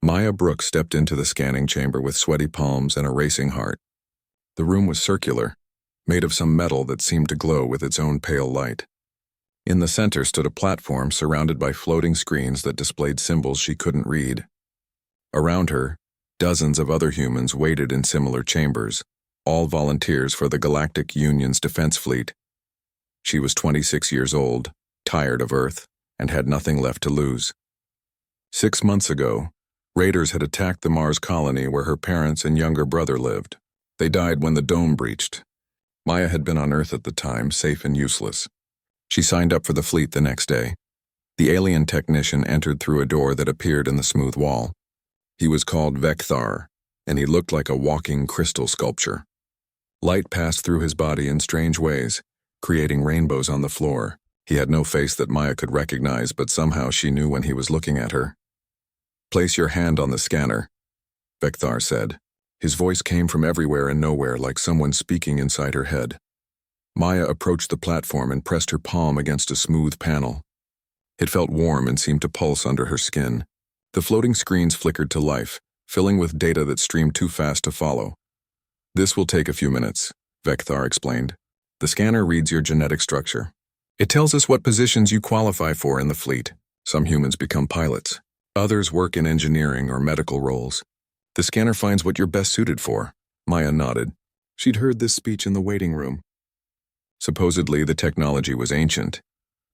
Maya Brooks stepped into the scanning chamber with sweaty palms and a racing heart. The room was circular, made of some metal that seemed to glow with its own pale light. In the center stood a platform surrounded by floating screens that displayed symbols she couldn't read. Around her, dozens of other humans waited in similar chambers, all volunteers for the Galactic Union's defense fleet. She was 26 years old, tired of Earth, and had nothing left to lose. 6 months ago, raiders had attacked the Mars colony where her parents and younger brother lived. They died when the dome breached. Maya had been on Earth at the time, safe and useless. She signed up for the fleet the next day. The alien technician entered through a door that appeared in the smooth wall. He was called Vekthar, and he looked like a walking crystal sculpture. Light passed through his body in strange ways, creating rainbows on the floor. He had no face that Maya could recognize, but somehow she knew when he was looking at her. "Place your hand on the scanner," Vekthar said. His voice came from everywhere and nowhere, like someone speaking inside her head. Maya approached the platform and pressed her palm against a smooth panel. It felt warm and seemed to pulse under her skin. The floating screens flickered to life, filling with data that streamed too fast to follow. "This will take a few minutes," Vekthar explained. "The scanner reads your genetic structure. It tells us what positions you qualify for in the fleet. Some humans become pilots. Others work in engineering or medical roles. The scanner finds what you're best suited for." Maya nodded. She'd heard this speech in the waiting room. Supposedly, the technology was ancient,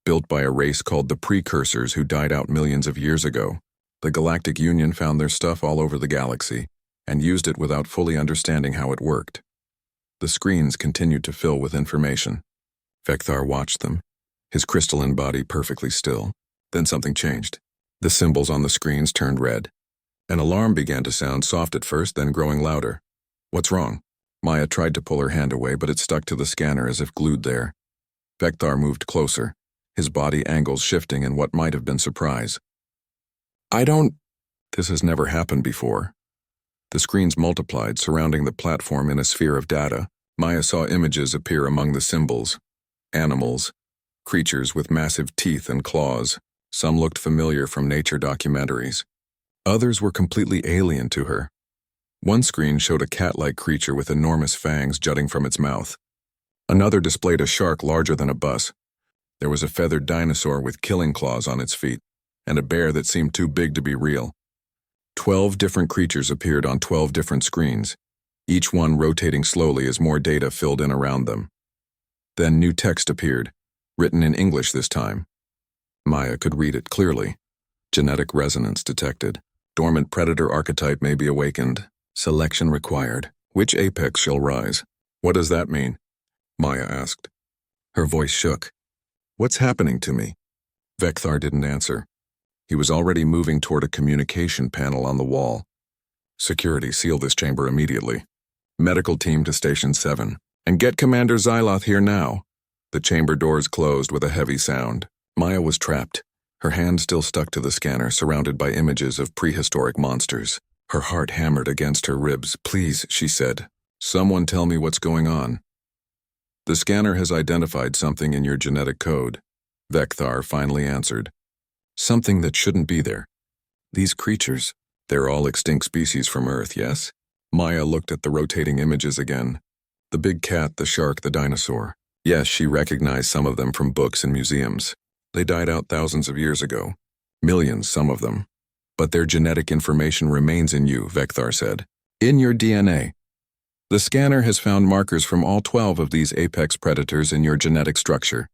built by a race called the Precursors who died out millions of years ago. The Galactic Union found their stuff all over the galaxy and used it without fully understanding how it worked. The screens continued to fill with information. Vekthar watched them, his crystalline body perfectly still. Then something changed. The symbols on the screens turned red. An alarm began to sound, soft at first, then growing louder. "What's wrong?" Maya tried to pull her hand away, but it stuck to the scanner as if glued there. Vekthar moved closer, his body angles shifting in what might have been surprise. This has never happened before." The screens multiplied, surrounding the platform in a sphere of data. Maya saw images appear among the symbols. Animals, creatures with massive teeth and claws. Some looked familiar from nature documentaries. Others were completely alien to her. One screen showed a cat-like creature with enormous fangs jutting from its mouth. Another displayed a shark larger than a bus. There was a feathered dinosaur with killing claws on its feet, and a bear that seemed too big to be real. 12 different creatures appeared on 12 different screens, each one rotating slowly as more data filled in around them. Then new text appeared, written in English this time. Maya could read it clearly. Genetic resonance detected. Dormant predator archetype may be awakened. Selection required. Which apex shall rise? "What does that mean?" Maya asked. Her voice shook. "What's happening to me?" Vekthar didn't answer. He was already moving toward a communication panel on the wall. "Security, seal this chamber immediately. Medical team to Station 7. And get Commander Xyloth here now." The chamber doors closed with a heavy sound. Maya was trapped, her hand still stuck to the scanner, surrounded by images of prehistoric monsters. Her heart hammered against her ribs. "Please," she said. "Someone tell me what's going on." "The scanner has identified something in your genetic code," Vekthar finally answered. "Something that shouldn't be there. These creatures, they're all extinct species from Earth, yes?" Maya looked at the rotating images again. The big cat, the shark, the dinosaur. Yes, she recognized some of them from books and museums. They died out thousands of years ago. Millions, some of them. But their genetic information remains in you, Vekthar said. In your DNA. The scanner has found markers from all 12 of these apex predators in your genetic structure.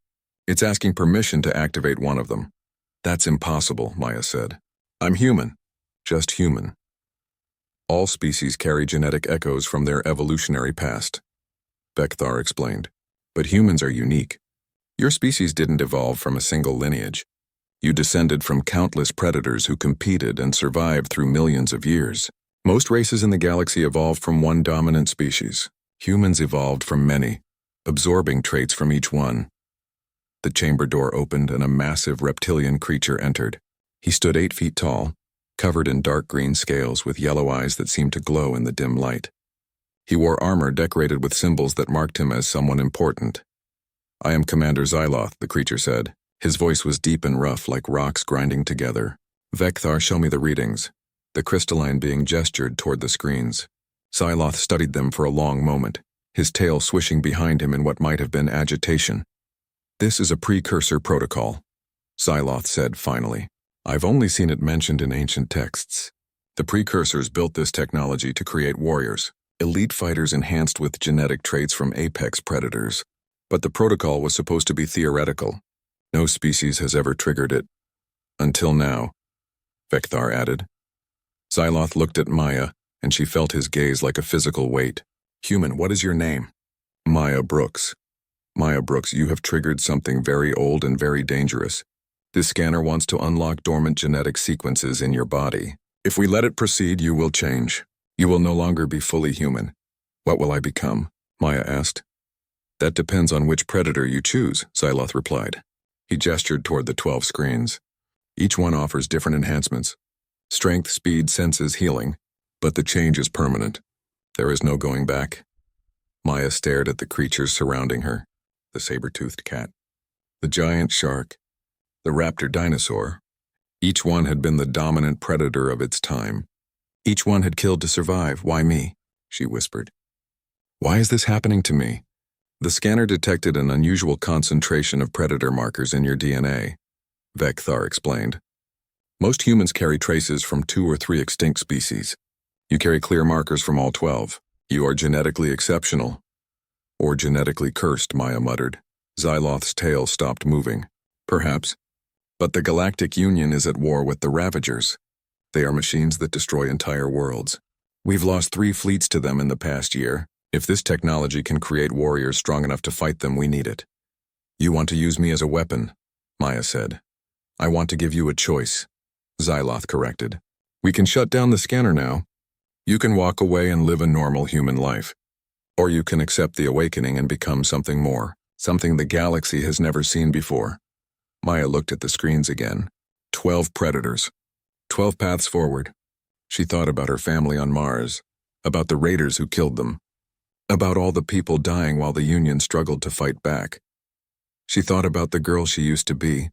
It's asking permission to activate one of them. "That's impossible," Maya said. "I'm human. Just human." "All species carry genetic echoes from their evolutionary past," Vekthar explained. "But humans are unique. Your species didn't evolve from a single lineage. You descended from countless predators who competed and survived through millions of years. Most races in the galaxy evolved from one dominant species. Humans evolved from many, absorbing traits from each one." The chamber door opened and a massive reptilian creature entered. He stood 8 feet tall, covered in dark green scales with yellow eyes that seemed to glow in the dim light. He wore armor decorated with symbols that marked him as someone important. "I am Commander Xyloth," the creature said. His voice was deep and rough, like rocks grinding together. "Vekthar, show me the readings." The crystalline being gestured toward the screens. Psyloth studied them for a long moment, his tail swishing behind him in what might have been agitation. "This is a precursor protocol," Psyloth said finally. "I've only seen it mentioned in ancient texts. The precursors built this technology to create warriors, elite fighters enhanced with genetic traits from apex predators. But the protocol was supposed to be theoretical. No species has ever triggered it. Until now," Vekthar added. Psyloth looked at Maya, and she felt his gaze like a physical weight. "Human, what is your name?" "Maya Brooks." "Maya Brooks, you have triggered something very old and very dangerous. This scanner wants to unlock dormant genetic sequences in your body. If we let it proceed, you will change. You will no longer be fully human." "What will I become?" Maya asked. "That depends on which predator you choose," Psyloth replied. He gestured toward the 12 screens. "Each one offers different enhancements. Strength, speed, senses, healing. But the change is permanent. There is no going back." Maya stared at the creatures surrounding her. The saber-toothed cat, the giant shark, the raptor dinosaur. Each one had been the dominant predator of its time. Each one had killed to survive. "Why me?" she whispered. "Why is this happening to me?" "The scanner detected an unusual concentration of predator markers in your DNA," Vekthar explained. "Most humans carry traces from 2 or 3 extinct species. You carry clear markers from all 12. You are genetically exceptional." "Or genetically cursed," Maya muttered. Xyloth's tail stopped moving. "Perhaps. But the Galactic Union is at war with the Ravagers. They are machines that destroy entire worlds. We've lost 3 fleets to them in the past year. If this technology can create warriors strong enough to fight them, we need it." "You want to use me as a weapon," Maya said. "I want to give you a choice," Xyloth corrected. "We can shut down the scanner now. You can walk away and live a normal human life. Or you can accept the awakening and become something more, something the galaxy has never seen before." Maya looked at the screens again. 12 predators. 12 paths forward. She thought about her family on Mars, about the raiders who killed them, about all the people dying while the Union struggled to fight back. She thought about the girl she used to be,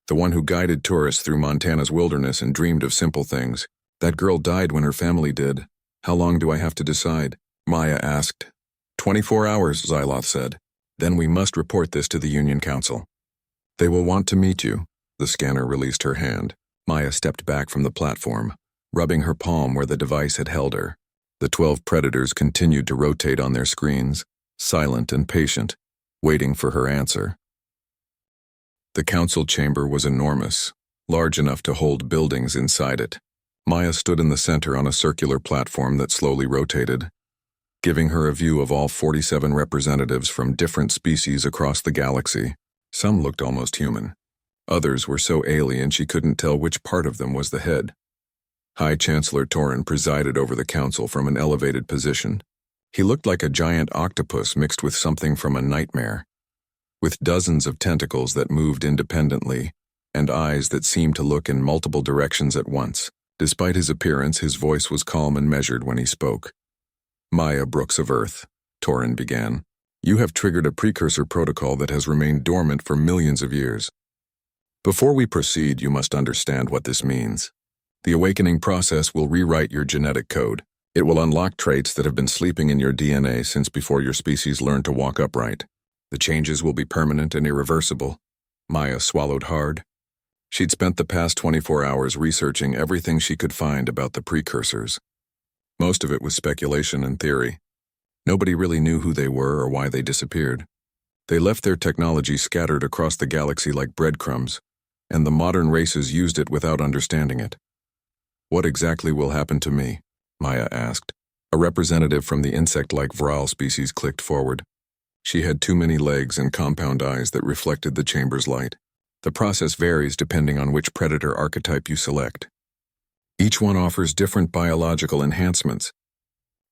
the one who guided tourists through Montana's wilderness and dreamed of simple things. That girl died when her family did. "How long do I have to decide?" Maya asked. 24 hours, Xyloth said. "Then we must report this to the Union Council. They will want to meet you." The scanner released her hand. Maya stepped back from the platform, rubbing her palm where the device had held her. The 12 predators continued to rotate on their screens, silent and patient, waiting for her answer. The council chamber was enormous, large enough to hold buildings inside it. Maya stood in the center on a circular platform that slowly rotated, giving her a view of all 47 representatives from different species across the galaxy. Some looked almost human. Others were so alien she couldn't tell which part of them was the head. High Chancellor Torin presided over the council from an elevated position. He looked like a giant octopus mixed with something from a nightmare, with dozens of tentacles that moved independently and eyes that seemed to look in multiple directions at once. Despite his appearance, his voice was calm and measured when he spoke. "Maya Brooks of Earth," Torin began, "you have triggered a precursor protocol that has remained dormant for millions of years. Before we proceed, you must understand what this means. The awakening process will rewrite your genetic code. It will unlock traits that have been sleeping in your DNA since before your species learned to walk upright. The changes will be permanent and irreversible." Maya swallowed hard. She'd spent the past 24 hours researching everything she could find about the precursors. Most of it was speculation and theory. Nobody really knew who they were or why they disappeared. They left their technology scattered across the galaxy like breadcrumbs, and the modern races used it without understanding it. "What exactly will happen to me?" Maya asked. A representative from the insect-like Vral species clicked forward. She had too many legs and compound eyes that reflected the chamber's light. "The process varies depending on which predator archetype you select. Each one offers different biological enhancements.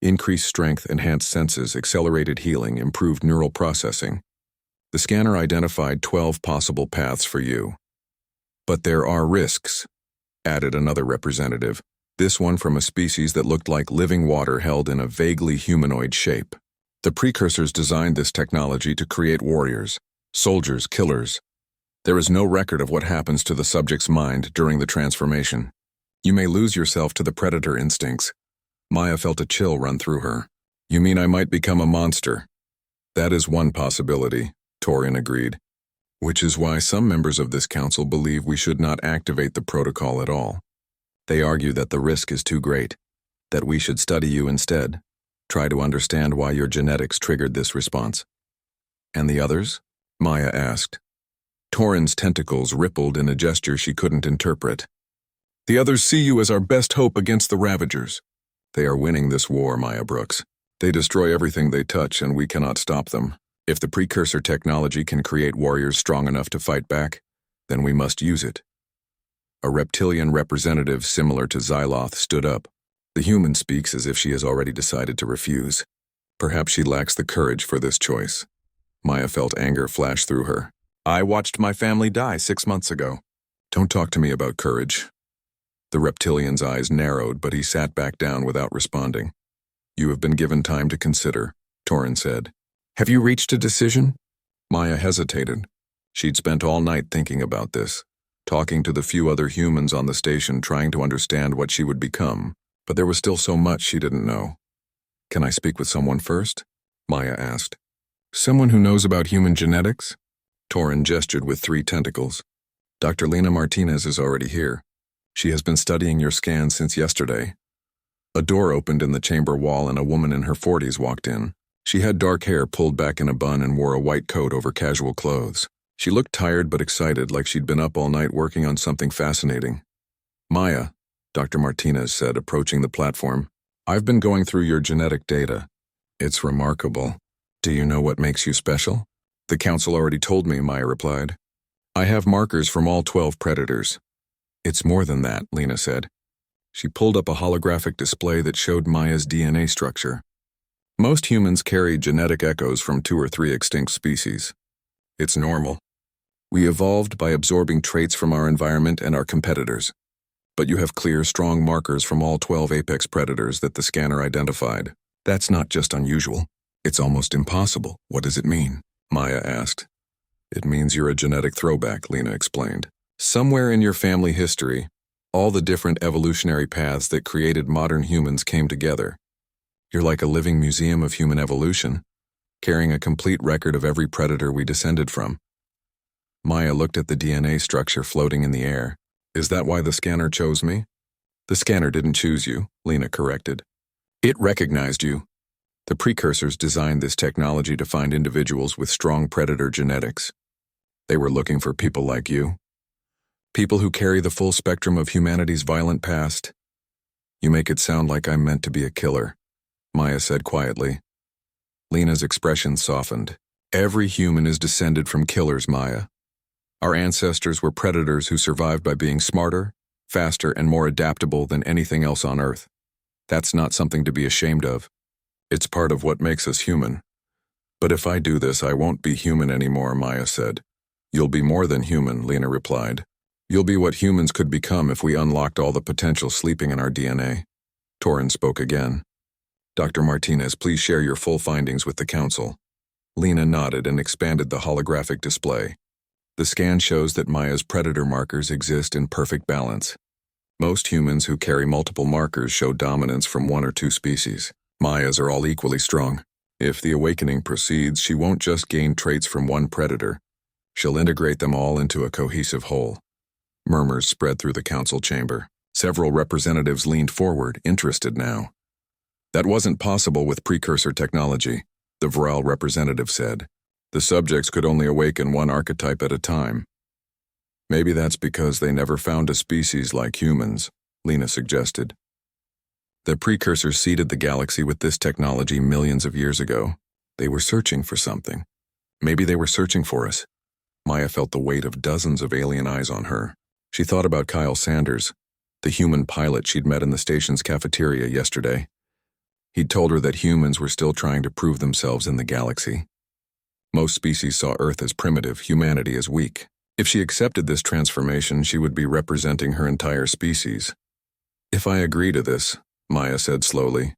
Increased strength, enhanced senses, accelerated healing, improved neural processing. The scanner identified 12 possible paths for you. But there are risks," added another representative, this one from a species that looked like living water held in a vaguely humanoid shape. "The precursors designed this technology to create warriors, soldiers, killers. There is no record of what happens to the subject's mind during the transformation. You may lose yourself to the predator instincts. Maya felt a chill run through her. You mean I might become a monster? That is one possibility, Torin agreed. Which is why some members of this council believe we should not activate the protocol at all. They argue that the risk is too great, that we should study you instead, try to understand why your genetics triggered this response. And the others? Maya asked. Torin's tentacles rippled in a gesture she couldn't interpret. The others see you as our best hope against the Ravagers. They are winning this war, Maya Brooks. They destroy everything they touch and we cannot stop them. If the precursor technology can create warriors strong enough to fight back, then we must use it. A reptilian representative similar to Xyloth stood up. The human speaks as if she has already decided to refuse. Perhaps she lacks the courage for this choice. Maya felt anger flash through her. I watched my family die 6 months ago. Don't talk to me about courage. The reptilian's eyes narrowed, but he sat back down without responding. You have been given time to consider, Torin said. Have you reached a decision? Maya hesitated. She'd spent all night thinking about this, talking to the few other humans on the station trying to understand what she would become, but there was still so much she didn't know. Can I speak with someone first? Maya asked. Someone who knows about human genetics? Torin gestured with 3 tentacles. Dr. Lena Martinez is already here. She has been studying your scans since yesterday. A door opened in the chamber wall and a woman in her 40s walked in. She had dark hair pulled back in a bun and wore a white coat over casual clothes. She looked tired but excited, like she'd been up all night working on something fascinating. Maya, Dr. Martinez said, approaching the platform, I've been going through your genetic data. It's remarkable. Do you know what makes you special? The council already told me, Maya replied. I have markers from all 12 predators. It's more than that, Lena said. She pulled up a holographic display that showed Maya's DNA structure. Most humans carry genetic echoes from 2 or 3 extinct species. It's normal. We evolved by absorbing traits from our environment and our competitors. But you have clear, strong markers from all 12 apex predators that the scanner identified. That's not just unusual. It's almost impossible. What does it mean? Maya asked. It means you're a genetic throwback, Lena explained. Somewhere in your family history, all the different evolutionary paths that created modern humans came together. You're like a living museum of human evolution, carrying a complete record of every predator we descended from. Maya looked at the DNA structure floating in the air. Is that why the scanner chose me? The scanner didn't choose you, Lena corrected. It recognized you. The precursors designed this technology to find individuals with strong predator genetics. They were looking for people like you. People who carry the full spectrum of humanity's violent past. You make it sound like I'm meant to be a killer, Maya said quietly. Lena's expression softened. Every human is descended from killers, Maya. Our ancestors were predators who survived by being smarter, faster, and more adaptable than anything else on Earth. That's not something to be ashamed of. It's part of what makes us human. But if I do this, I won't be human anymore, Maya said. You'll be more than human, Lena replied. You'll be what humans could become if we unlocked all the potential sleeping in our DNA. Torin spoke again. Dr. Martinez, please share your full findings with the council. Lena nodded and expanded the holographic display. The scan shows that Maya's predator markers exist in perfect balance. Most humans who carry multiple markers show dominance from 1 or 2 species. Maya's are all equally strong. If the awakening proceeds, she won't just gain traits from one predator. She'll integrate them all into a cohesive whole. Murmurs spread through the council chamber. Several representatives leaned forward, interested now. That wasn't possible with precursor technology, the Viral representative said. The subjects could only awaken one archetype at a time. Maybe that's because they never found a species like humans, Lena suggested. The precursors seeded the galaxy with this technology millions of years ago. They were searching for something. Maybe they were searching for us. Maya felt the weight of dozens of alien eyes on her. She thought about Kyle Sanders, the human pilot she'd met in the station's cafeteria yesterday. He'd told her that humans were still trying to prove themselves in the galaxy. Most species saw Earth as primitive, humanity as weak. If she accepted this transformation, she would be representing her entire species. If I agree to this, Maya said slowly,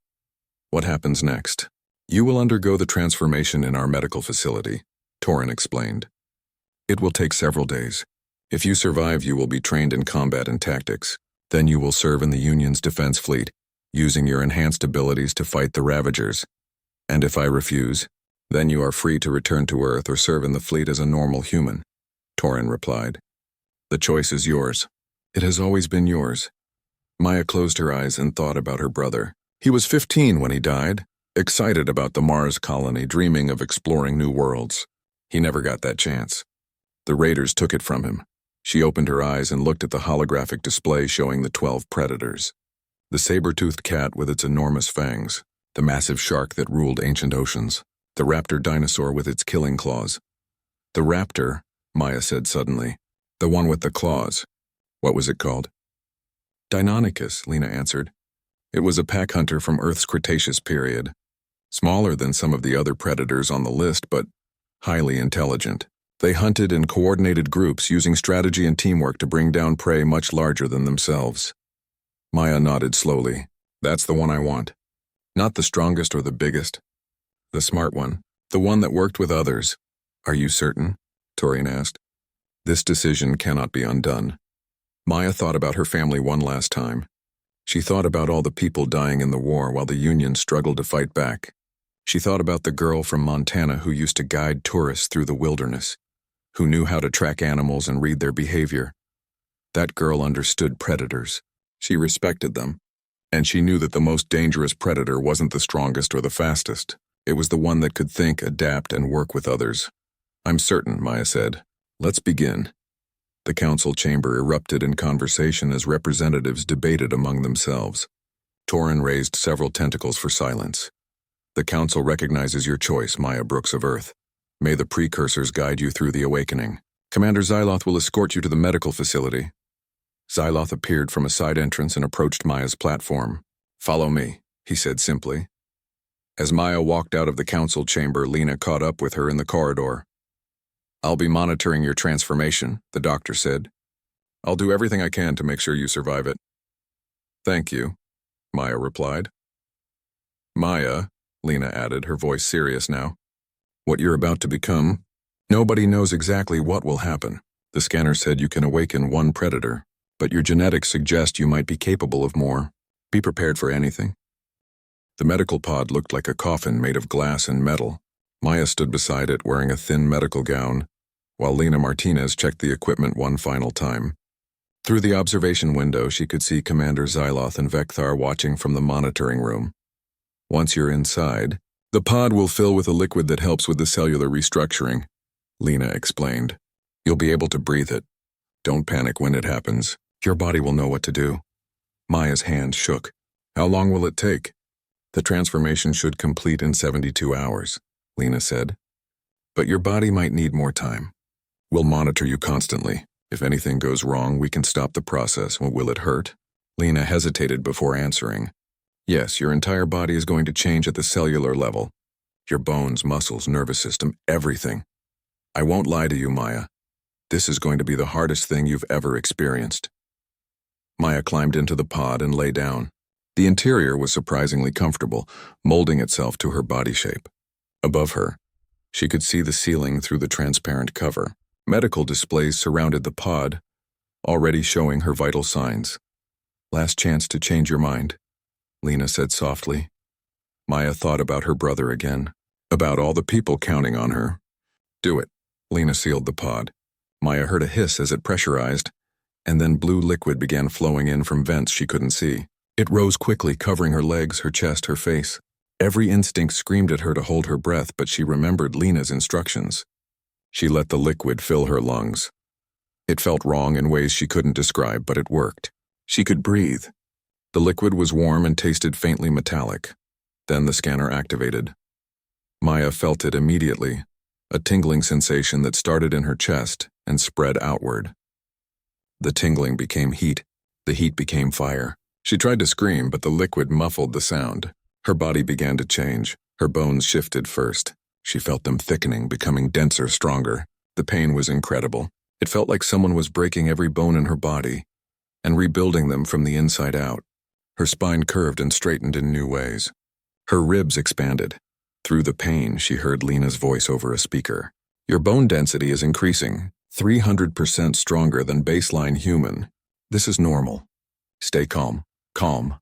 what happens next? You will undergo the transformation in our medical facility, Torin explained. It will take several days. If you survive, you will be trained in combat and tactics. Then you will serve in the Union's defense fleet, using your enhanced abilities to fight the Ravagers. And if I refuse, then you are free to return to Earth or serve in the fleet as a normal human, Torin replied. The choice is yours. It has always been yours. Maya closed her eyes and thought about her brother. He was 15 when he died, excited about the Mars colony, dreaming of exploring new worlds. He never got that chance. The Raiders took it from him. She opened her eyes and looked at the holographic display showing the 12 predators. The saber-toothed cat with its enormous fangs, the massive shark that ruled ancient oceans, the raptor dinosaur with its killing claws. The raptor, Maya said suddenly. The one with the claws. What was it called? Deinonychus, Lena answered. It was a pack hunter from Earth's Cretaceous period. Smaller than some of the other predators on the list, but highly intelligent. They hunted in coordinated groups using strategy and teamwork to bring down prey much larger than themselves. Maya nodded slowly. That's the one I want. Not the strongest or the biggest. The smart one. The one that worked with others. Are you certain? Torian asked. This decision cannot be undone. Maya thought about her family one last time. She thought about all the people dying in the war while the Union struggled to fight back. She thought about the girl from Montana who used to guide tourists through the wilderness, who knew how to track animals and read their behavior. That girl understood predators. She respected them. And she knew that the most dangerous predator wasn't the strongest or the fastest. It was the one that could think, adapt, and work with others. I'm certain, Maya said. Let's begin. The council chamber erupted in conversation as representatives debated among themselves. Torin raised several tentacles for silence. The council recognizes your choice, Maya Brooks of Earth. May the precursors guide you through the awakening. Commander Xyloth will escort you to the medical facility. Xyloth appeared from a side entrance and approached Maya's platform. Follow me, he said simply. As Maya walked out of the council chamber, Lena caught up with her in the corridor. I'll be monitoring your transformation, the doctor said. I'll do everything I can to make sure you survive it. Thank you, Maya replied. Maya, Lena added, her voice serious now. What you're about to become, nobody knows exactly what will happen. The scanner said you can awaken one predator, but your genetics suggest you might be capable of more. Be prepared for anything. The medical pod looked like a coffin made of glass and metal. Maya stood beside it wearing a thin medical gown, while Lena Martinez checked the equipment one final time. Through the observation window, she could see Commander Xyloth and Vekthar watching from the monitoring room. Once you're inside, the pod will fill with a liquid that helps with the cellular restructuring, Lena explained. You'll be able to breathe it. Don't panic when it happens. Your body will know what to do. Maya's hand shook. How long will it take? The transformation should complete in 72 hours. Lena said. But your body might need more time. We'll monitor you constantly. If anything goes wrong, we can stop the process. Will it hurt? Lena hesitated before answering. Yes, your entire body is going to change at the cellular level. Your bones, muscles, nervous system, everything. I won't lie to you, Maya. This is going to be the hardest thing you've ever experienced. Maya climbed into the pod and lay down. The interior was surprisingly comfortable, molding itself to her body shape. Above her, she could see the ceiling through the transparent cover. Medical displays surrounded the pod, already showing her vital signs. Last chance to change your mind, Lena said softly. Maya thought about her brother again, about all the people counting on her. Do it. Lena sealed the pod. Maya heard a hiss as it pressurized, and then blue liquid began flowing in from vents she couldn't see. It rose quickly, covering her legs, her chest, her face. Every instinct screamed at her to hold her breath, but she remembered Lena's instructions. She let the liquid fill her lungs. It felt wrong in ways she couldn't describe, but it worked. She could breathe. The liquid was warm and tasted faintly metallic. Then the scanner activated. Maya felt it immediately, a tingling sensation that started in her chest and spread outward. The tingling became heat. The heat became fire. She tried to scream, but the liquid muffled the sound. Her body began to change. Her bones shifted first. She felt them thickening, becoming denser, stronger. The pain was incredible. It felt like someone was breaking every bone in her body and rebuilding them from the inside out. Her spine curved and straightened in new ways. Her ribs expanded. Through the pain, she heard Lena's voice over a speaker. Your bone density is increasing, 300% stronger than baseline human. This is normal. Stay calm. Calm.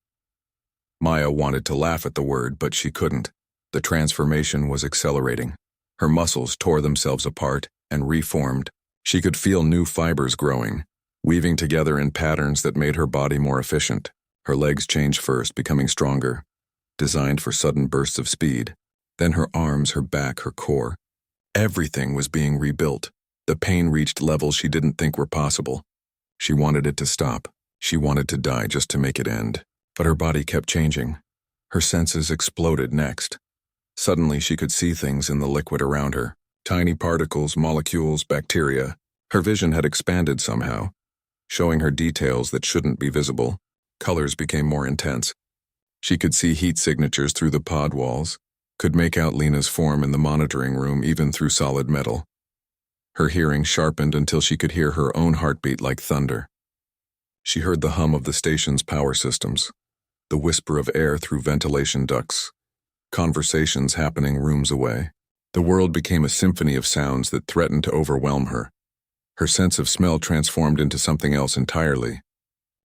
Maya wanted to laugh at the word, but she couldn't. The transformation was accelerating. Her muscles tore themselves apart and reformed. She could feel new fibers growing, weaving together in patterns that made her body more efficient. Her legs changed first, becoming stronger, designed for sudden bursts of speed. Then her arms, her back, her core. Everything was being rebuilt. The pain reached levels she didn't think were possible. She wanted it to stop. She wanted to die just to make it end. But her body kept changing. Her senses exploded next. Suddenly she could see things in the liquid around her. Tiny particles, molecules, bacteria. Her vision had expanded somehow, showing her details that shouldn't be visible. Colors became more intense. She could see heat signatures through the pod walls, could make out Lena's form in the monitoring room even through solid metal. Her hearing sharpened until she could hear her own heartbeat like thunder. She heard the hum of the station's power systems, the whisper of air through ventilation ducts, conversations happening rooms away. The world became a symphony of sounds that threatened to overwhelm her. Her sense of smell transformed into something else entirely.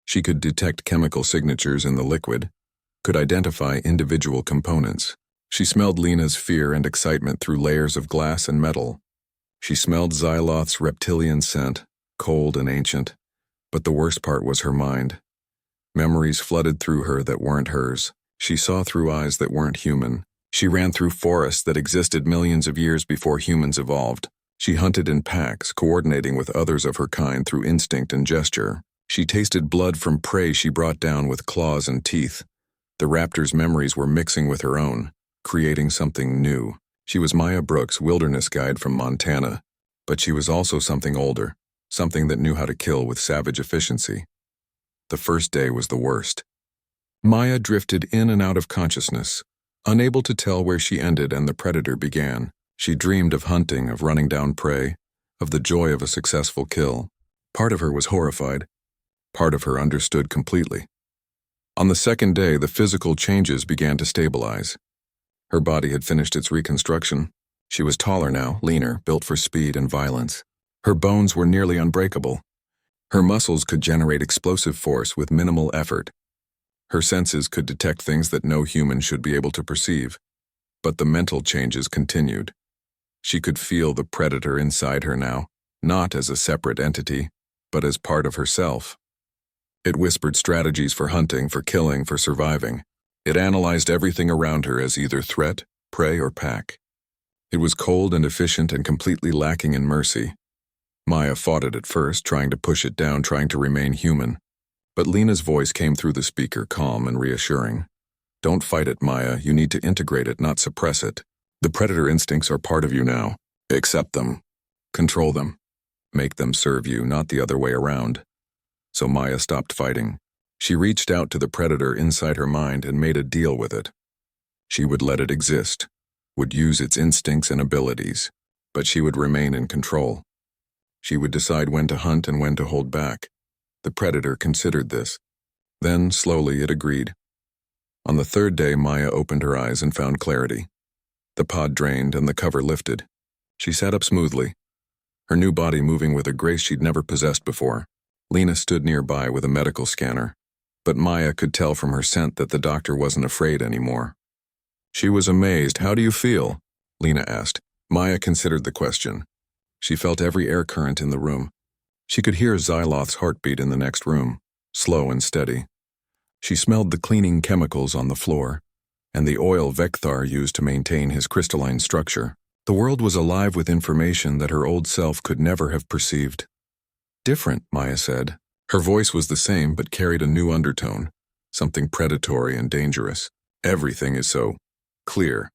She could detect chemical signatures in the liquid, could identify individual components. She smelled Lena's fear and excitement through layers of glass and metal. She smelled Xyloth's reptilian scent, cold and ancient. But the worst part was her mind. Memories flooded through her that weren't hers. She saw through eyes that weren't human. She ran through forests that existed millions of years before humans evolved. She hunted in packs, coordinating with others of her kind through instinct and gesture. She tasted blood from prey she brought down with claws and teeth. The raptor's memories were mixing with her own, creating something new. She was Maya Brooks' wilderness guide from Montana, but she was also something older, something that knew how to kill with savage efficiency. The first day was the worst. Maya drifted in and out of consciousness, unable to tell where she ended and the predator began. She dreamed of hunting, of running down prey, of the joy of a successful kill. Part of her was horrified. Part of her understood completely. On the second day, the physical changes began to stabilize. Her body had finished its reconstruction. She was taller now, leaner, built for speed and violence. Her bones were nearly unbreakable. Her muscles could generate explosive force with minimal effort. Her senses could detect things that no human should be able to perceive. But the mental changes continued. She could feel the predator inside her now, not as a separate entity, but as part of herself. It whispered strategies for hunting, for killing, for surviving. It analyzed everything around her as either threat, prey, or pack. It was cold and efficient and completely lacking in mercy. Maya fought it at first, trying to push it down, trying to remain human. But Lena's voice came through the speaker, calm and reassuring. Don't fight it, Maya. You need to integrate it, not suppress it. The predator instincts are part of you now. Accept them. Control them. Make them serve you, not the other way around. So Maya stopped fighting. She reached out to the predator inside her mind and made a deal with it. She would let it exist, would use its instincts and abilities, but she would remain in control. She would decide when to hunt and when to hold back. The predator considered this. Then, slowly, it agreed. On the third day, Maya opened her eyes and found clarity. The pod drained and the cover lifted. She sat up smoothly, her new body moving with a grace she'd never possessed before. Lena stood nearby with a medical scanner, but Maya could tell from her scent that the doctor wasn't afraid anymore. She was amazed. How do you feel? Lena asked. Maya considered the question. She felt every air current in the room. She could hear Xyloth's heartbeat in the next room, slow and steady. She smelled the cleaning chemicals on the floor, and the oil Vecthar used to maintain his crystalline structure. The world was alive with information that her old self could never have perceived. Different, Maya said. Her voice was the same but carried a new undertone, something predatory and dangerous. Everything is so clear.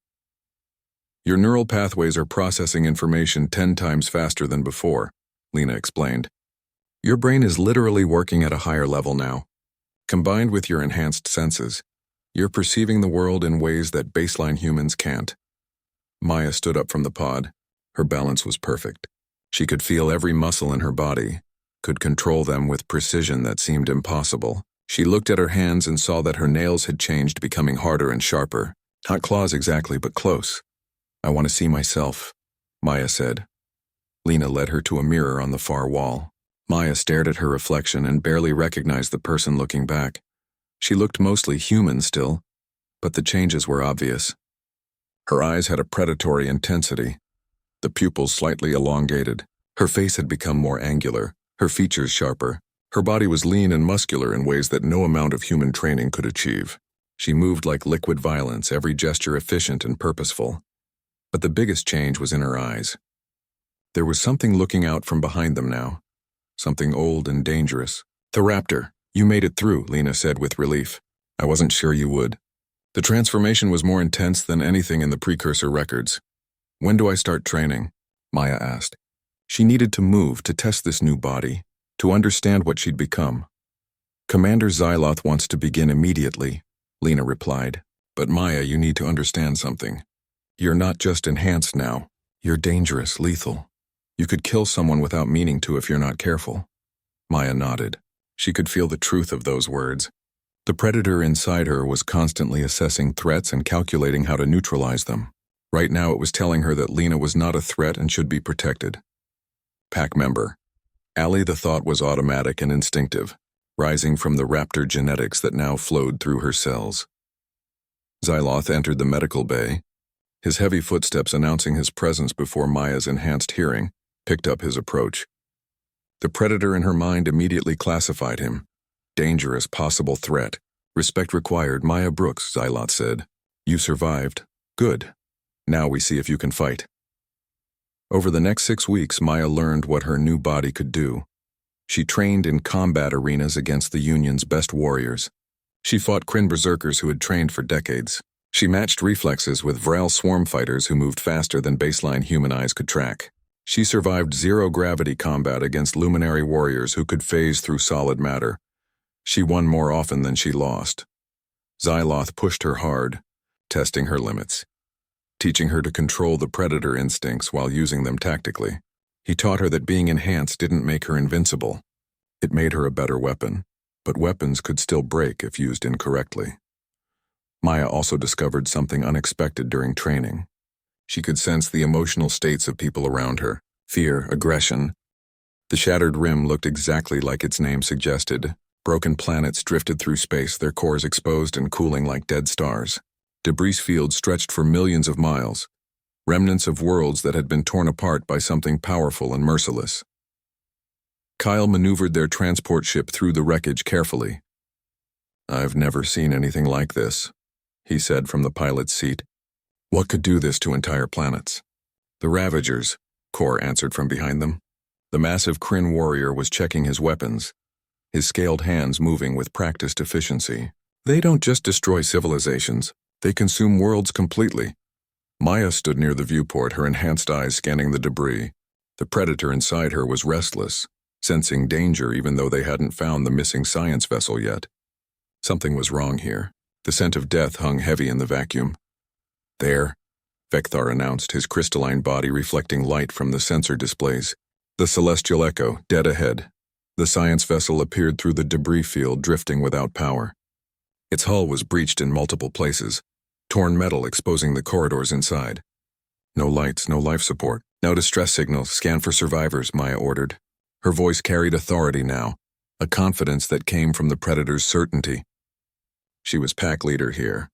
Your neural pathways are processing information 10 times faster than before, Lena explained. Your brain is literally working at a higher level now. Combined with your enhanced senses, you're perceiving the world in ways that baseline humans can't. Maya stood up from the pod. Her balance was perfect. She could feel every muscle in her body, could control them with precision that seemed impossible. She looked at her hands and saw that her nails had changed, becoming harder and sharper. Not claws exactly, but close. I want to see myself, Maya said. Lena led her to a mirror on the far wall. Maya stared at her reflection and barely recognized the person looking back. She looked mostly human still, but the changes were obvious. Her eyes had a predatory intensity, the pupils slightly elongated. Her face had become more angular, her features sharper. Her body was lean and muscular in ways that no amount of human training could achieve. She moved like liquid violence, every gesture efficient and purposeful. But the biggest change was in her eyes. There was something looking out from behind them now. Something old and dangerous. "The raptor, you made it through," Lena said with relief. "I wasn't sure you would." The transformation was more intense than anything in the precursor records. "When do I start training?" Maya asked. She needed to move to test this new body, to understand what she'd become. "Commander Xyloth wants to begin immediately," Lena replied. "But Maya, you need to understand something. You're not just enhanced now. You're dangerous, lethal. You could kill someone without meaning to if you're not careful." Maya nodded. She could feel the truth of those words. The predator inside her was constantly assessing threats and calculating how to neutralize them. Right now it was telling her that Lena was not a threat and should be protected. Pack member. Allie, the thought was automatic and instinctive, rising from the raptor genetics that now flowed through her cells. Xyloth entered the medical bay. His heavy footsteps announcing his presence before Maya's enhanced hearing picked up his approach. The predator in her mind immediately classified him. Dangerous, possible threat. Respect required, Maya Brooks, Xyloth said. "You survived. Good. Now we see if you can fight." Over the next 6 weeks, Maya learned what her new body could do. She trained in combat arenas against the Union's best warriors. She fought Kryn berserkers who had trained for decades. She matched reflexes with Vrel swarm fighters who moved faster than baseline human eyes could track. She survived zero-gravity combat against luminary warriors who could phase through solid matter. She won more often than she lost. Xyloth pushed her hard, testing her limits, teaching her to control the predator instincts while using them tactically. He taught her that being enhanced didn't make her invincible. It made her a better weapon, but weapons could still break if used incorrectly. Maya also discovered something unexpected during training. She could sense the emotional states of people around her, fear, aggression. The shattered rim looked exactly like its name suggested. Broken planets drifted through space, their cores exposed and cooling like dead stars. Debris fields stretched for millions of miles, remnants of worlds that had been torn apart by something powerful and merciless. Kyle maneuvered their transport ship through the wreckage carefully. "I've never seen anything like this," he said from the pilot's seat. "What could do this to entire planets?" "The Ravagers," Kor answered from behind them. The massive Kryn warrior was checking his weapons, his scaled hands moving with practiced efficiency. "They don't just destroy civilizations, they consume worlds completely." Maya stood near the viewport, her enhanced eyes scanning the debris. The predator inside her was restless, sensing danger even though they hadn't found the missing science vessel yet. Something was wrong here. The scent of death hung heavy in the vacuum. "There," Vekthar announced, his crystalline body reflecting light from the sensor displays. "The celestial echo, dead ahead." The science vessel appeared through the debris field, drifting without power. Its hull was breached in multiple places, torn metal exposing the corridors inside. "No lights, no life support, no distress signals, scan for survivors," Maya ordered. Her voice carried authority now, a confidence that came from the predator's certainty. She was pack leader here.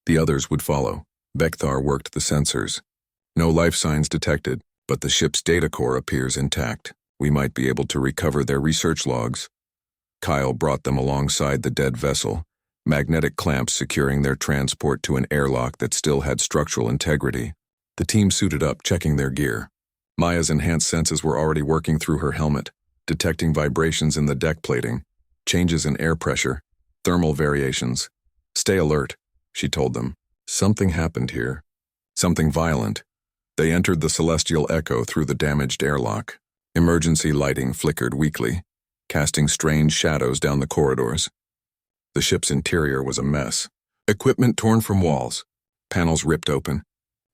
The others would follow. Vekthar worked the sensors. "No life signs detected, but the ship's data core appears intact. We might be able to recover their research logs." Kyle brought them alongside the dead vessel, magnetic clamps securing their transport to an airlock that still had structural integrity. The team suited up, checking their gear. Maya's enhanced senses were already working through her helmet, detecting vibrations in the deck plating, changes in air pressure, thermal variations. "Stay alert," she told them. Something happened here. Something violent. They entered the celestial echo through the damaged airlock. Emergency lighting flickered weakly, casting strange shadows down the corridors. The ship's interior was a mess. Equipment torn from walls, panels ripped open,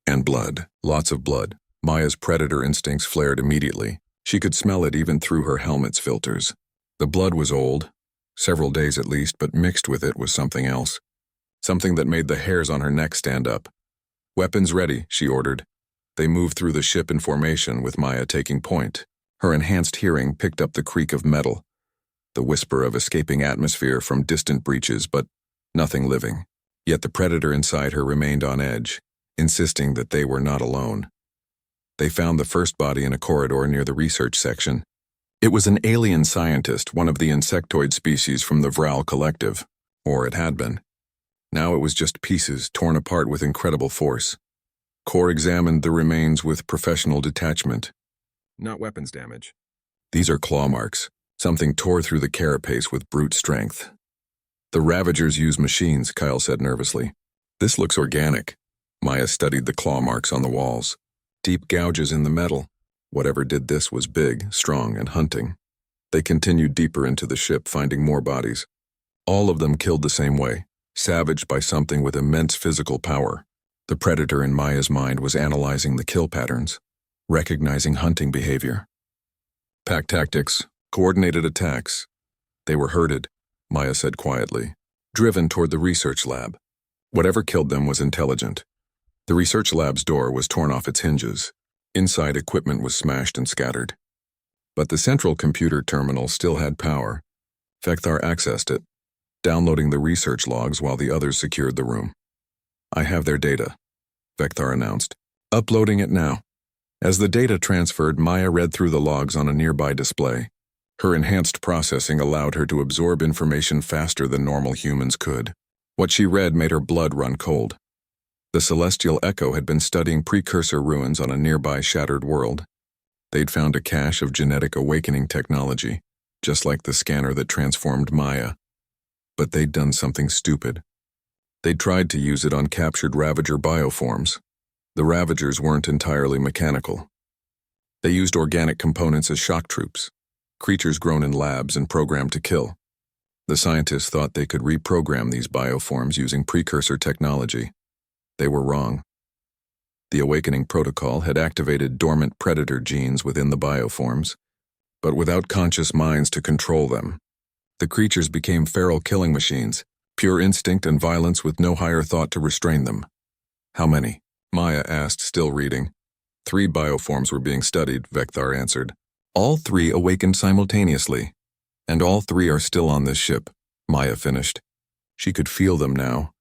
and blood, lots of blood. Maya's predator instincts flared immediately. She could smell it even through her helmet's filters. The blood was old, several days at least, but mixed with it was something else. Something that made the hairs on her neck stand up. "Weapons ready," she ordered. They moved through the ship in formation, with Maya taking point, Her enhanced hearing picked up the creak of metal, the whisper of escaping atmosphere from distant breaches, but nothing living. Yet the predator inside her remained on edge, insisting that they were not alone. They found the first body in a corridor near the research section. It was an alien scientist, one of the insectoid species from the Vral collective, or it had been. Now it was just pieces torn apart with incredible force. Core examined the remains with professional detachment. Not weapons damage. These are claw marks. Something tore through the carapace with brute strength. The Ravagers use machines, Kyle said nervously. This looks organic. Maya studied the claw marks on the walls. Deep gouges in the metal. Whatever did this was big, strong, and hunting. They continued deeper into the ship, finding more bodies. All of them killed the same way, savaged by something with immense physical power. The predator in Maya's mind was analyzing the kill patterns, recognizing hunting behavior. Pack tactics, coordinated attacks. They were herded, Maya said quietly, driven toward the research lab. Whatever killed them was intelligent. The research lab's door was torn off its hinges. Inside, equipment was smashed and scattered. But the central computer terminal still had power. Vekthar accessed it, downloading the research logs while the others secured the room. I have their data, Vekthar announced. Uploading it now. As the data transferred, Maya read through the logs on a nearby display. Her enhanced processing allowed her to absorb information faster than normal humans could. What she read made her blood run cold. The Celestial Echo had been studying precursor ruins on a nearby shattered world. They'd found a cache of genetic awakening technology, just like the scanner that transformed Maya. But they'd done something stupid. They'd tried to use it on captured Ravager bioforms. The Ravagers weren't entirely mechanical. They used organic components as shock troops, creatures grown in labs and programmed to kill. The scientists thought they could reprogram these bioforms using precursor technology. They were wrong. The awakening protocol had activated dormant predator genes within the bioforms, but without conscious minds to control them. The creatures became feral killing machines, pure instinct and violence with no higher thought to restrain them. How many? Maya asked, still reading. 3 bioforms were being studied, Vekthar answered. All 3 awakened simultaneously. And all 3 are still on this ship, Maya finished. She could feel them now.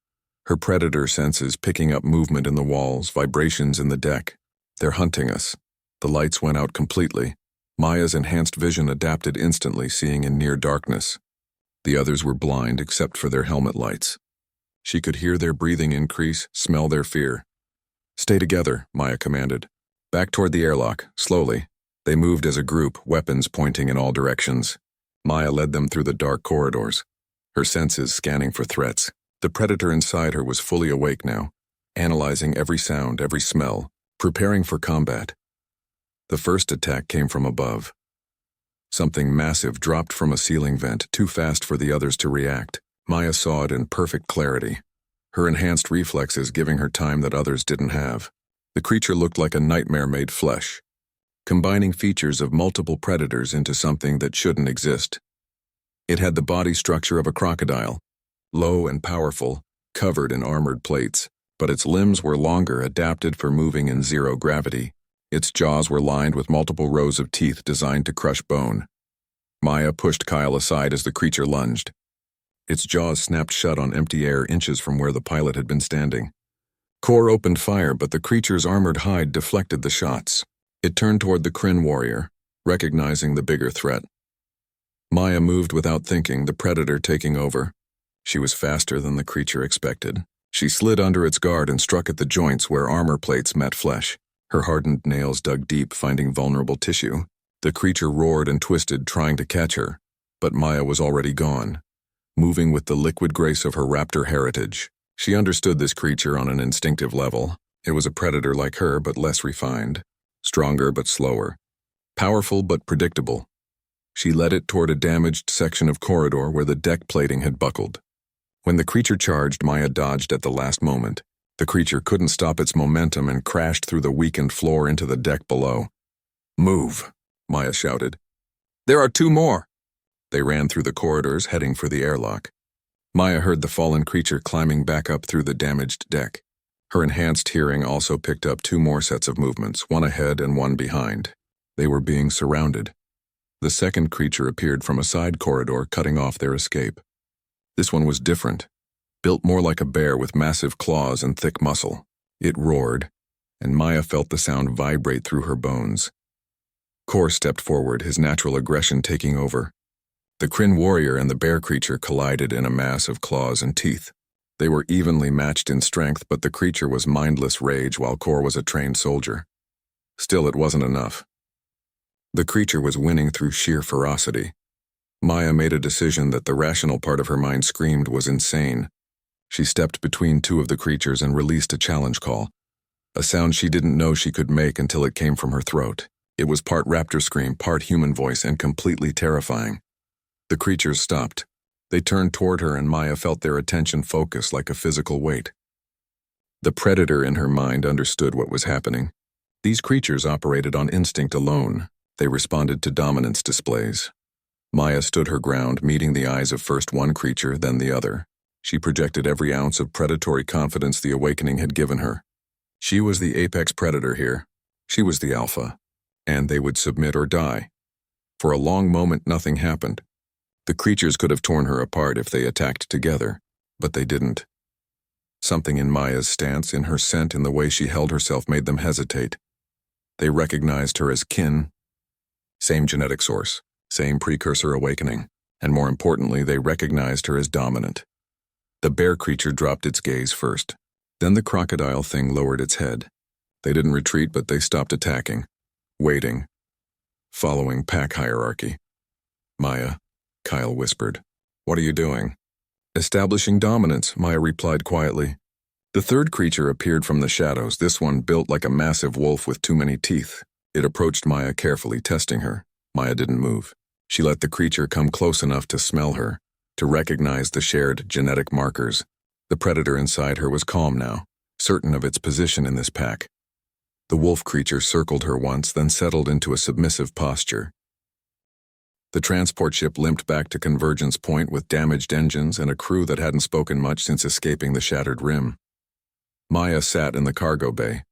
Her predator senses picking up movement in the walls, vibrations in the deck. They're hunting us. The lights went out completely. Maya's enhanced vision adapted instantly, seeing in near darkness. The others were blind except for their helmet lights. She could hear their breathing increase, smell their fear. Stay together, Maya commanded. Back toward the airlock, slowly. They moved as a group, weapons pointing in all directions. Maya led them through the dark corridors, her senses scanning for threats. The predator inside her was fully awake now, analyzing every sound, every smell, preparing for combat. The first attack came from above. Something massive dropped from a ceiling vent, too fast for the others to react. Maya saw it in perfect clarity, her enhanced reflexes giving her time that others didn't have. The creature looked like a nightmare made flesh, combining features of multiple predators into something that shouldn't exist. It had the body structure of a crocodile, low and powerful, covered in armored plates, but its limbs were longer, adapted for moving in zero gravity. Its jaws were lined with multiple rows of teeth designed to crush bone. Maya pushed Kyle aside as the creature lunged. Its jaws snapped shut on empty air inches from where the pilot had been standing. Core opened fire, but the creature's armored hide deflected the shots. It turned toward the Kryn warrior, recognizing the bigger threat. Maya moved without thinking, the predator taking over. She was faster than the creature expected. She slid under its guard and struck at the joints where armor plates met flesh. Her hardened nails dug deep, finding vulnerable tissue. The creature roared and twisted, trying to catch her, but Maya was already gone, moving with the liquid grace of her raptor heritage. She understood this creature on an instinctive level. It was a predator like her, but less refined, stronger but slower, powerful but predictable. She led it toward a damaged section of corridor where the deck plating had buckled. When the creature charged, Maya dodged at the last moment. The creature couldn't stop its momentum and crashed through the weakened floor into the deck below. "Move," Maya shouted. "There are 2 more." They ran through the corridors, heading for the airlock. Maya heard the fallen creature climbing back up through the damaged deck. Her enhanced hearing also picked up 2 more sets of movements, one ahead and one behind. They were being surrounded. The second creature appeared from a side corridor, cutting off their escape. This one was different, built more like a bear with massive claws and thick muscle. It roared, and Maya felt the sound vibrate through her bones. Kor stepped forward, his natural aggression taking over. The Kryn warrior and the bear creature collided in a mass of claws and teeth. They were evenly matched in strength, but the creature was mindless rage while Kor was a trained soldier. Still, it wasn't enough. The creature was winning through sheer ferocity. Maya made a decision that the rational part of her mind screamed was insane. She stepped between two of the creatures and released a challenge call, a sound she didn't know she could make until it came from her throat. It was part raptor scream, part human voice, and completely terrifying. The creatures stopped. They turned toward her, and Maya felt their attention focus like a physical weight. The predator in her mind understood what was happening. These creatures operated on instinct alone. They responded to dominance displays. Maya stood her ground, meeting the eyes of first one creature, then the other. She projected every ounce of predatory confidence the awakening had given her. She was the apex predator here. She was the alpha. And they would submit or die. For a long moment, nothing happened. The creatures could have torn her apart if they attacked together, but they didn't. Something in Maya's stance, in her scent, in the way she held herself made them hesitate. They recognized her as kin. Same genetic source, same precursor awakening, and more importantly, they recognized her as dominant. The bear creature dropped its gaze first. Then the crocodile thing lowered its head. They didn't retreat, but they stopped attacking, waiting, following pack hierarchy. Maya, Kyle whispered. What are you doing? Establishing dominance, Maya replied quietly. The third creature appeared from the shadows, this one built like a massive wolf with too many teeth. It approached Maya carefully, testing her. Maya didn't move. She let the creature come close enough to smell her, to recognize the shared genetic markers. The predator inside her was calm now, certain of its position in this pack. The wolf creature circled her once, then settled into a submissive posture. The transport ship limped back to Convergence Point with damaged engines and a crew that hadn't spoken much since escaping the shattered rim. Maya sat in the cargo bay,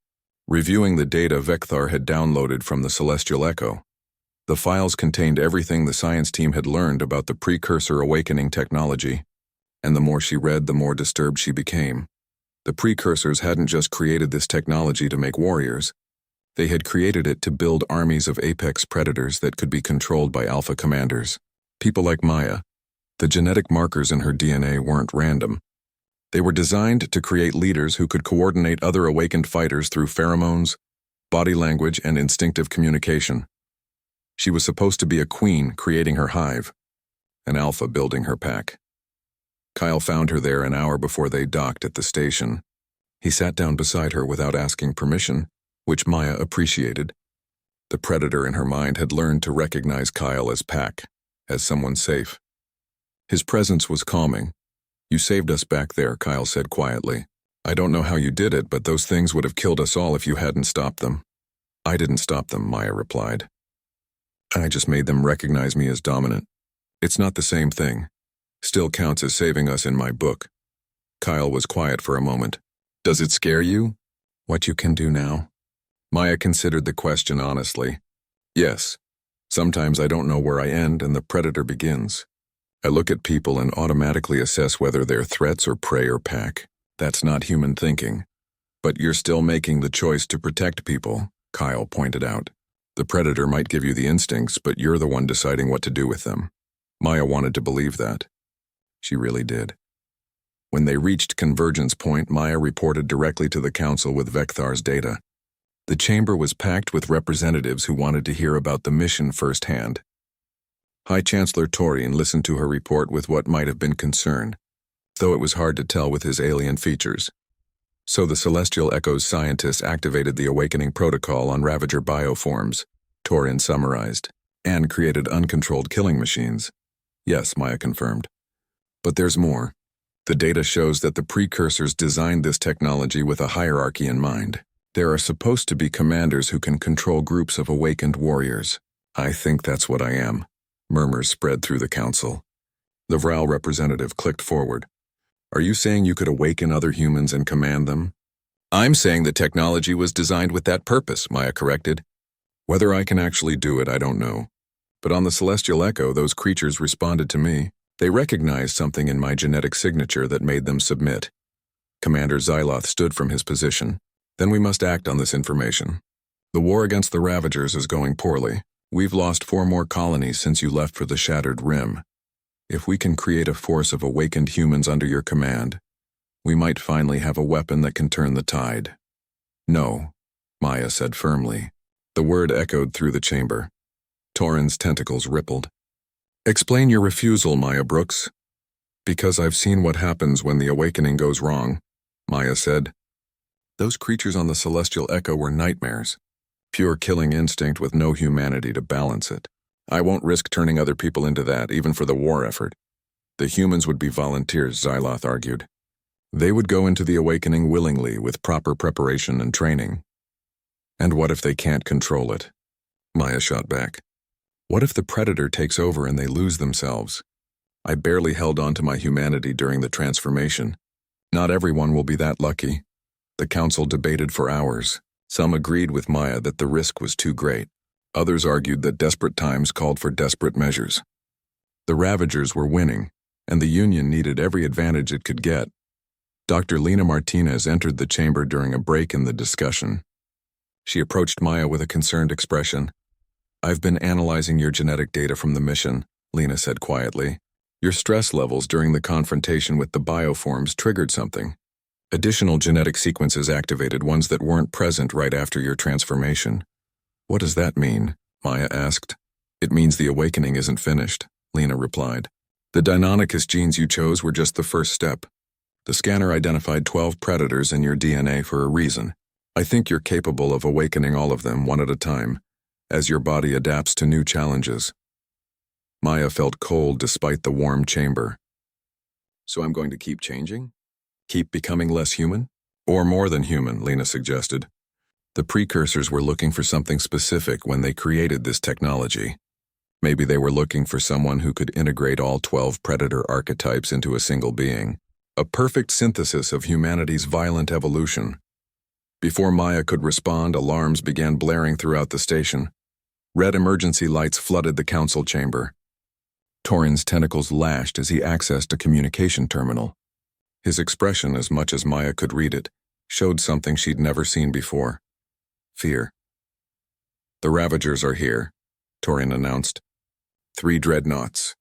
reviewing the data Vecthar had downloaded from the Celestial Echo. The files contained everything the science team had learned about the precursor awakening technology, and the more she read, the more disturbed she became. The precursors hadn't just created this technology to make warriors. They had created it to build armies of apex predators that could be controlled by alpha commanders. People like Maya. The genetic markers in her DNA weren't random. They were designed to create leaders who could coordinate other awakened fighters through pheromones, body language, and instinctive communication. She was supposed to be a queen creating her hive, an alpha building her pack. Kyle found her there an hour before they docked at the station. He sat down beside her without asking permission, which Maya appreciated. The predator in her mind had learned to recognize Kyle as pack, as someone safe. His presence was calming. You saved us back there, Kyle said quietly. I don't know how you did it, but those things would have killed us all if you hadn't stopped them. I didn't stop them, Maya replied. I just made them recognize me as dominant. It's not the same thing. Still counts as saving us in my book. Kyle was quiet for a moment. Does it scare you? What you can do now? Maya considered the question honestly. Yes. Sometimes I don't know where I end and the predator begins. I look at people and automatically assess whether they're threats or prey or pack. That's not human thinking. But you're still making the choice to protect people, Kyle pointed out. The predator might give you the instincts, but you're the one deciding what to do with them. Maya wanted to believe that. She really did. When they reached Convergence Point, Maya reported directly to the council with Vecthar's data. The chamber was packed with representatives who wanted to hear about the mission firsthand. High Chancellor Torian listened to her report with what might have been concern, though it was hard to tell with his alien features. So the Celestial Echo's scientists activated the Awakening Protocol on Ravager bioforms, Torian summarized, and created uncontrolled killing machines. Yes, Maya confirmed. But there's more. The data shows that the precursors designed this technology with a hierarchy in mind. There are supposed to be commanders who can control groups of awakened warriors. I think that's what I am. Murmurs spread through the council. The Vral representative clicked forward. Are you saying you could awaken other humans and command them? I'm saying the technology was designed with that purpose, Maya corrected. Whether I can actually do it, I don't know. But on the Celestial Echo, those creatures responded to me. They recognized something in my genetic signature that made them submit. Commander Xyloth stood from his position. Then we must act on this information. The war against the Ravagers is going poorly. We've lost 4 more colonies since you left for the Shattered Rim. If we can create a force of awakened humans under your command, we might finally have a weapon that can turn the tide. No, Maya said firmly. The word echoed through the chamber. Torin's tentacles rippled. Explain your refusal, Maya Brooks. Because I've seen what happens when the awakening goes wrong, Maya said. Those creatures on the Celestial Echo were nightmares. Pure killing instinct with no humanity to balance it. I won't risk turning other people into that, even for the war effort. The humans would be volunteers, Xyloth argued. They would go into the awakening willingly with proper preparation and training. And what if they can't control it? Maya shot back. What if the predator takes over and they lose themselves? I barely held on to my humanity during the transformation. Not everyone will be that lucky. The council debated for hours. Some agreed with Maya that the risk was too great. Others argued that desperate times called for desperate measures. The Ravagers were winning, and the Union needed every advantage it could get. Dr. Lena Martinez entered the chamber during a break in the discussion. She approached Maya with a concerned expression. I've been analyzing your genetic data from the mission, Lena said quietly. Your stress levels during the confrontation with the bioforms triggered something. Additional genetic sequences activated, ones that weren't present right after your transformation. What does that mean? Maya asked. It means the awakening isn't finished, Lena replied. The Deinonychus genes you chose were just the first step. The scanner identified 12 predators in your DNA for a reason. I think you're capable of awakening all of them one at a time, as your body adapts to new challenges. Maya felt cold despite the warm chamber. So I'm going to keep changing? Keep becoming less human? Or more than human, Lena suggested. The precursors were looking for something specific when they created this technology. Maybe they were looking for someone who could integrate all 12 predator archetypes into a single being. A perfect synthesis of humanity's violent evolution. Before Maya could respond, alarms began blaring throughout the station. Red emergency lights flooded the council chamber. Torin's tentacles lashed as he accessed a communication terminal. His expression, as much as Maya could read it, showed something she'd never seen before. Fear. The Ravagers are here, Torin announced. 3 dreadnoughts.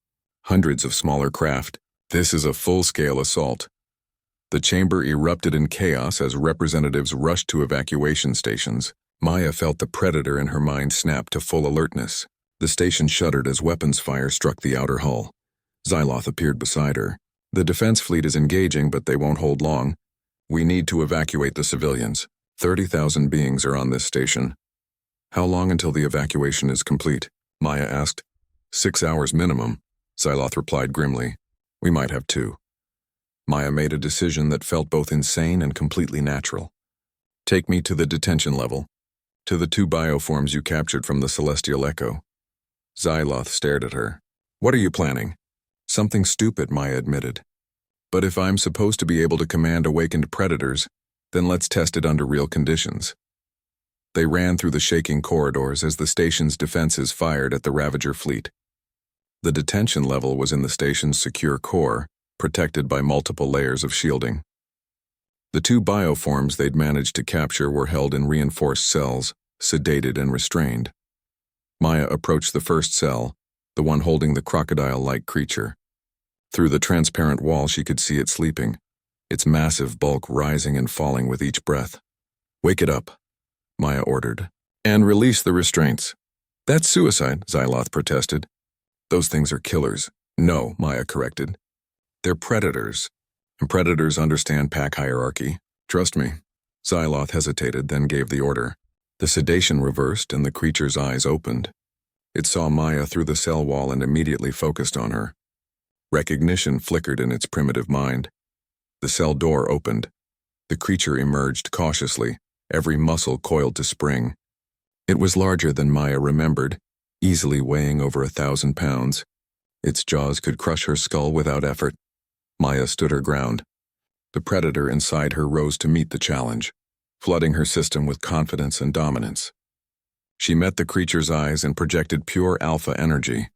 Hundreds of smaller craft. This is a full-scale assault. The chamber erupted in chaos as representatives rushed to evacuation stations. Maya felt the predator in her mind snap to full alertness. The station shuddered as weapons fire struck the outer hull. Xyloth appeared beside her. The defense fleet is engaging, but they won't hold long. We need to evacuate the civilians. 30,000 beings are on this station. How long until the evacuation is complete? Maya asked. 6 hours minimum, Xyloth replied grimly. We might have 2. Maya made a decision that felt both insane and completely natural. Take me to the detention level. To the 2 bioforms you captured from the Celestial Echo. Xyloth stared at her. What are you planning? Something stupid, Maya admitted. But if I'm supposed to be able to command awakened predators, then let's test it under real conditions. They ran through the shaking corridors as the station's defenses fired at the Ravager fleet. The detention level was in the station's secure core, protected by multiple layers of shielding. The 2 bioforms they'd managed to capture were held in reinforced cells, sedated and restrained. Maya approached the first cell, the one holding the crocodile-like creature. Through the transparent wall she could see it sleeping, its massive bulk rising and falling with each breath. Wake it up, Maya ordered, and release the restraints. That's suicide, Xyloth protested. Those things are killers. No, Maya corrected. They're predators, and predators understand pack hierarchy. Trust me. Xyloth hesitated, then gave the order. The sedation reversed and the creature's eyes opened. It saw Maya through the cell wall and immediately focused on her. Recognition flickered in its primitive mind. The cell door opened. The creature emerged cautiously, every muscle coiled to spring. It was larger than Maya remembered, easily weighing over 1,000 pounds. Its jaws could crush her skull without effort. Maya stood her ground. The predator inside her rose to meet the challenge, flooding her system with confidence and dominance. She met the creature's eyes and projected pure alpha energy.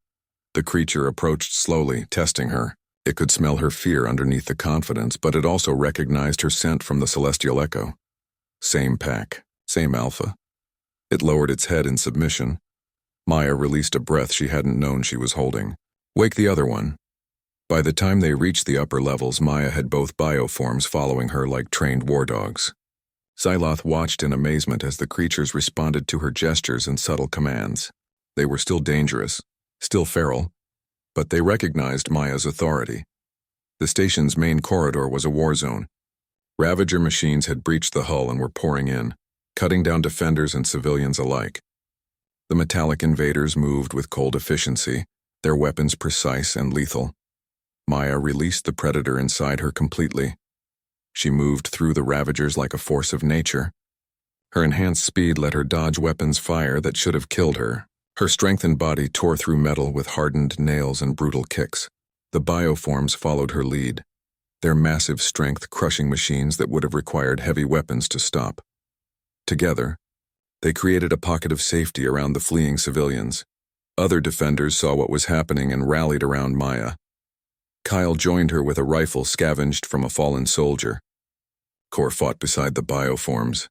The creature approached slowly, testing her. It could smell her fear underneath the confidence, but it also recognized her scent from the celestial echo. Same pack, same alpha. It lowered its head in submission. Maya released a breath she hadn't known she was holding. Wake the other one. By the time they reached the upper levels, Maya had both bioforms following her like trained war dogs. Xyloth watched in amazement as the creatures responded to her gestures and subtle commands. They were still dangerous, still feral, but they recognized Maya's authority. The station's main corridor was a war zone. Ravager machines had breached the hull and were pouring in, cutting down defenders and civilians alike. The metallic invaders moved with cold efficiency, their weapons precise and lethal. Maya released the predator inside her completely. She moved through the Ravagers like a force of nature. Her enhanced speed let her dodge weapons fire that should have killed her. Her strengthened body tore through metal with hardened nails and brutal kicks. The bioforms followed her lead, their massive strength crushing machines that would have required heavy weapons to stop. Together, they created a pocket of safety around the fleeing civilians. Other defenders saw what was happening and rallied around Maya. Kyle joined her with a rifle scavenged from a fallen soldier. Kor fought beside the bioforms,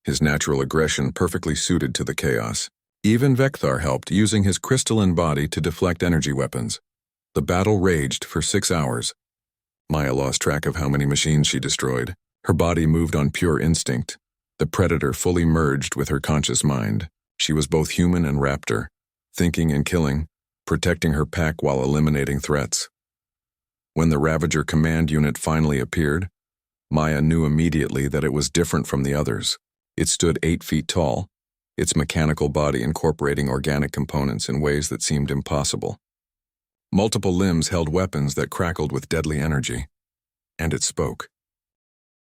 his natural aggression perfectly suited to the chaos. Even Vekthar helped, using his crystalline body to deflect energy weapons. The battle raged for 6 hours. Maya lost track of how many machines she destroyed. Her body moved on pure instinct. The predator fully merged with her conscious mind. She was both human and raptor, thinking and killing, protecting her pack while eliminating threats. When the Ravager command unit finally appeared, Maya knew immediately that it was different from the others. It stood 8 feet tall, its mechanical body incorporating organic components in ways that seemed impossible. Multiple limbs held weapons that crackled with deadly energy. And it spoke.